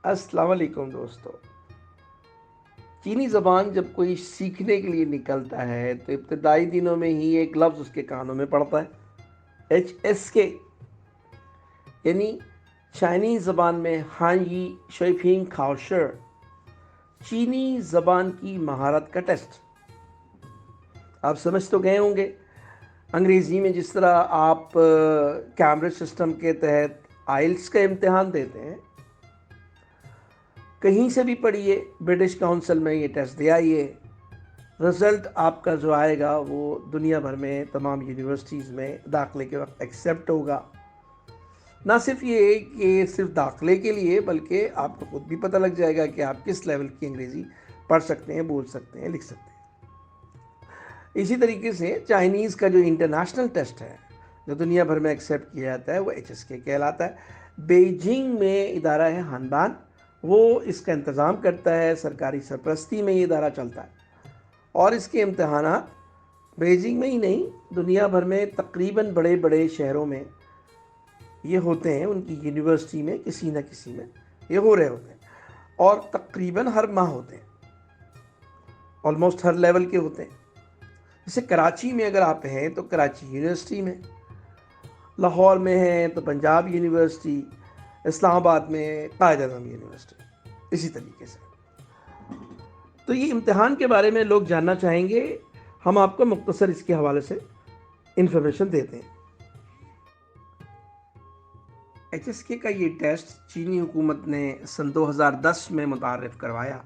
السلام علیکم دوستو. چینی زبان جب کوئی سیکھنے کے لیے نکلتا ہے تو ابتدائی دنوں میں ہی ایک لفظ اس کے کانوں میں پڑتا ہے، HSK، یعنی چائنیز زبان میں ہاں یی شوئفینگ کھاوشر، چینی زبان کی مہارت کا ٹیسٹ. آپ سمجھ تو گئے ہوں گے انگریزی میں جس طرح آپ کیمبرج سسٹم کے تحت آئلس کا امتحان دیتے ہیں، کہیں سے بھی پڑھیے برٹش کاؤنسل میں یہ ٹیسٹ دے آئیے، رزلٹ آپ کا جو آئے گا وہ دنیا بھر میں تمام یونیورسٹیز میں داخلے کے وقت ایکسیپٹ ہوگا. نہ صرف یہ کہ صرف داخلے کے لیے، بلکہ آپ کو خود بھی پتہ لگ جائے گا کہ آپ کس لیول کی انگریزی پڑھ سکتے ہیں، بول سکتے ہیں، لکھ سکتے ہیں. اسی طریقے سے چائنیز کا جو انٹرنیشنل ٹیسٹ ہے جو دنیا بھر میں ایکسیپٹ کیا جاتا ہے وہ HSK کہلاتا ہے. بیجنگ میں ادارہ ہے ہانبان، وہ اس کا انتظام کرتا ہے، سرکاری سرپرستی میں یہ ادارہ چلتا ہے، اور اس کے امتحانات بیجنگ میں ہی نہیں دنیا بھر میں تقریباً بڑے بڑے شہروں میں یہ ہوتے ہیں، ان کی یونیورسٹی میں کسی نہ کسی میں یہ ہو رہے ہوتے ہیں، اور تقریباً ہر ماہ ہوتے ہیں، آلموسٹ ہر لیول کے ہوتے ہیں. جیسے کراچی میں اگر آپ ہیں تو کراچی یونیورسٹی میں، لاہور میں ہیں تو پنجاب یونیورسٹی، اسلام آباد میں قائد اعظم یونیورسٹی، اسی طریقے سے. تو یہ امتحان کے بارے میں لوگ جاننا چاہیں گے، ہم آپ کو مختصر اس کے حوالے سے انفارمیشن دیتے ہیں. HSK کا یہ ٹیسٹ چینی حکومت نے سن 2010 میں متعارف کروایا.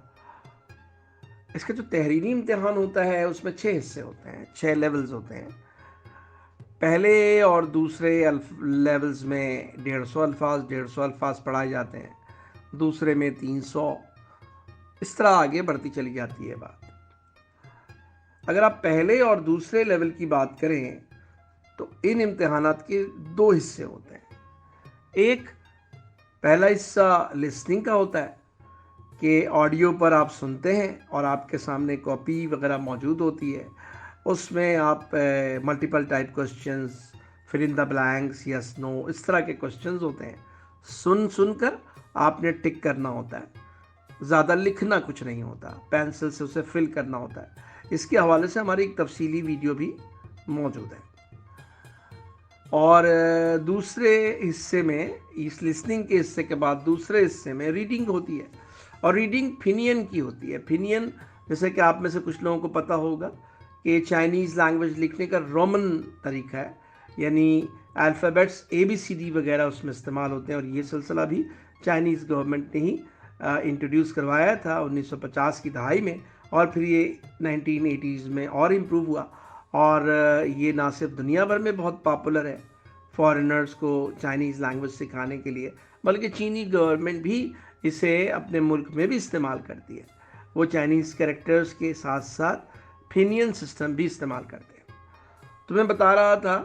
اس کا جو تحریری امتحان ہوتا ہے اس میں 6 حصے ہوتے ہیں، 6 لیولز ہوتے ہیں. پہلے اور دوسرے لیولز میں 150 الفاظ پڑھائے جاتے ہیں، دوسرے میں 300، اس طرح آگے بڑھتی چلی جاتی ہے بات. اگر آپ پہلے اور دوسرے لیول کی بات کریں تو ان امتحانات کے 2 حصے ہوتے ہیں. ایک پہلا حصہ لسننگ کا ہوتا ہے کہ آڈیو پر آپ سنتے ہیں اور آپ کے سامنے کاپی وغیرہ موجود ہوتی ہے، اس میں آپ ملٹیپل ٹائپ کوسچنز، فل ان دا بلینکس، یس نو، اس طرح کے کوسچنز ہوتے ہیں. سن کر آپ نے ٹک کرنا ہوتا ہے، زیادہ لکھنا کچھ نہیں ہوتا، پینسل سے اسے فل کرنا ہوتا ہے. اس کے حوالے سے ہماری ایک تفصیلی ویڈیو بھی موجود ہے. اور دوسرے حصے میں، اس لسننگ کے حصے کے بعد دوسرے حصے میں ریڈنگ ہوتی ہے، اور ریڈنگ پھینین کی ہوتی ہے. پھینین جیسے کہ آپ میں سے کچھ لوگوں کو پتہ ہوگا کہ چائنیز لینگویج لکھنے کا رومن طریقہ ہے، یعنی الفابیٹس ABCD وغیرہ اس میں استعمال ہوتے ہیں، اور یہ سلسلہ بھی چائنیز گورنمنٹ نے ہی انٹروڈیوس کروایا تھا 1950 کی دہائی میں، اور پھر یہ 1980s میں اور امپروو ہوا، اور یہ نہ صرف دنیا بھر میں بہت پاپولر ہے فارینرز کو چائنیز لینگویج سکھانے کے لیے، بلکہ چینی گورنمنٹ بھی اسے اپنے ملک میں بھی استعمال کرتی ہے. وہ چائنیز کریکٹرز کے ساتھ ساتھ پھینین سسٹم بھی استعمال کرتے ہیں. تو میں بتا رہا تھا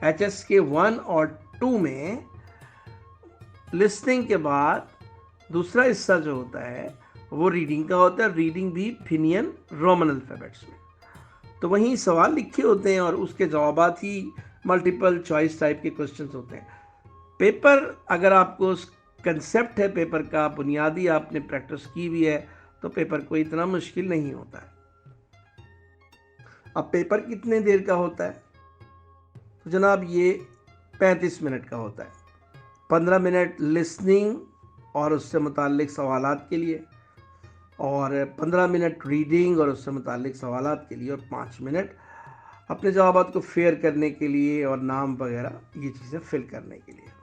HSK 1 اور 2 میں لسننگ کے بعد دوسرا حصہ جو ہوتا ہے وہ ریڈنگ کا ہوتا ہے، ریڈنگ بھی پھینین رومن الفابیٹس میں. تو وہیں سوال لکھے ہوتے ہیں اور اس کے جوابات ہی ملٹیپل چوائس ٹائپ کے کوسچنز ہوتے ہیں. پیپر اگر آپ کو کنسیپٹ ہے پیپر کا بنیادی، آپ نے پریکٹس کی بھی ہے، تو پیپر کوئی اتنا مشکل نہیں ہوتا ہے. اب پیپر کتنے دیر کا ہوتا ہے؟ تو جناب یہ 35 منٹ کا ہوتا ہے. 15 منٹ لسننگ اور اس سے متعلق سوالات کے لیے، اور 15 منٹ ریڈنگ اور اس سے متعلق سوالات کے لیے، اور 5 منٹ اپنے جوابات کو فیئر کرنے کے لیے اور نام وغیرہ یہ چیزیں فل کرنے کے لیے.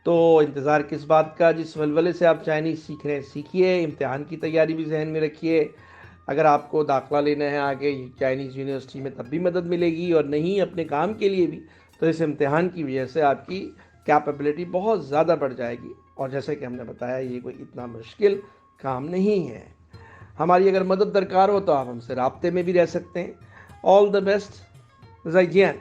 تو انتظار کس بات کا؟ جس ولولے سے آپ چائنیز سیکھ رہے ہیں سیکھیے، امتحان کی تیاری بھی ذہن میں رکھیے. اگر آپ کو داخلہ لینا ہے آگے چائنیز یونیورسٹی میں تب بھی مدد ملے گی، اور نہیں اپنے کام کے لیے بھی، تو اس امتحان کی وجہ سے آپ کی کیپیبلٹی بہت زیادہ بڑھ جائے گی. اور جیسے کہ ہم نے بتایا یہ کوئی اتنا مشکل کام نہیں ہے. ہماری اگر مدد درکار ہو تو آپ ہم سے رابطے میں بھی رہ سکتے ہیں. آل دا بیسٹ، زیجین.